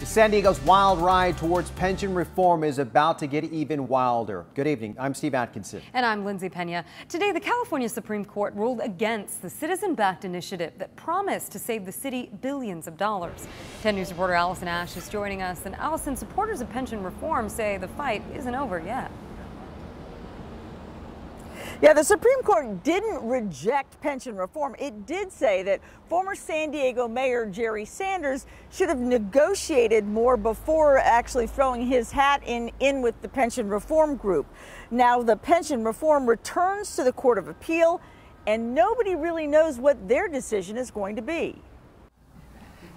San Diego's wild ride towards pension reform is about to get even wilder. Good evening. I'm Steve Atkinson. And I'm Lindsay Pena. Today, the California Supreme Court ruled against the citizen-backed initiative that promised to save the city billions of dollars. 10 News reporter Allison Ash is joining us. And Allison, supporters of pension reform say the fight isn't over yet. Yeah, the Supreme Court didn't reject pension reform. It did say that former San Diego Mayor Jerry Sanders should have negotiated more before actually throwing his hat in with the pension reform group. Now, the pension reform returns to the Court of Appeal, and nobody really knows what their decision is going to be.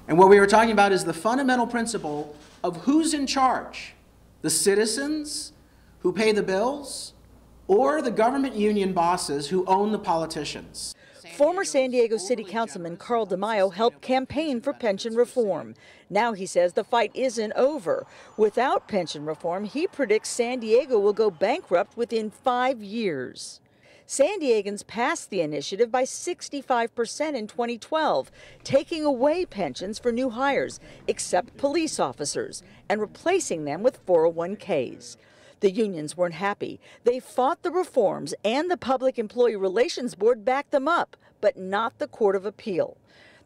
And what we were talking about is the fundamental principle of who's in charge: the citizens who pay the bills, or the government union bosses who own the politicians. Former San Diego City Councilman Carl DeMaio helped campaign for pension reform. Now he says the fight isn't over. Without pension reform, he predicts San Diego will go bankrupt within 5 years. San Diegans passed the initiative by 65% in 2012, taking away pensions for new hires, except police officers, and replacing them with 401ks. The unions weren't happy. They fought the reforms, and the Public Employee Relations Board backed them up, but not the Court of Appeal.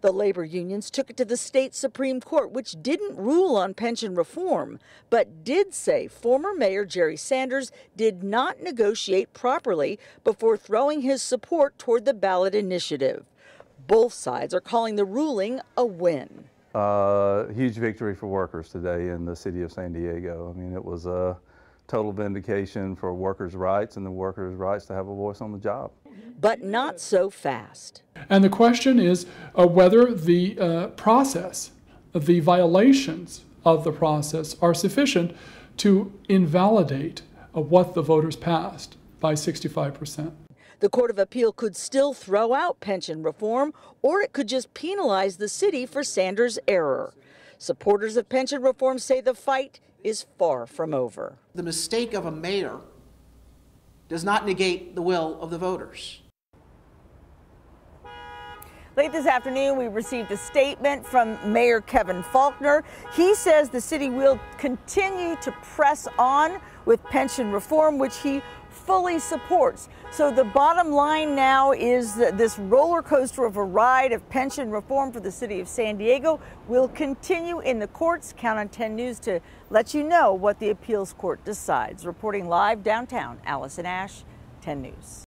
The labor unions took it to the state Supreme Court, which didn't rule on pension reform, but did say former Mayor Jerry Sanders did not negotiate properly before throwing his support toward the ballot initiative. Both sides are calling the ruling a win. Huge victory for workers today in the city of San Diego. I mean, it was a total vindication for workers' rights and the workers' rights to have a voice on the job. But not so fast. And the question is whether the process, the violations of the process are sufficient to invalidate what the voters passed by 65%. The Court of Appeal could still throw out pension reform, or it could just penalize the city for Sanders' error. Supporters of pension reform say the fight is far from over. The mistake of a mayor does not negate the will of the voters. Late this afternoon, we received a statement from Mayor Kevin Faulconer. He says the city will continue to press on with pension reform, which he fully supports. So the bottom line now is that this roller coaster of a ride of pension reform for the city of San Diego will continue in the courts. Count on 10 News to let you know what the appeals court decides. Reporting live downtown, Allison Ash, 10 News.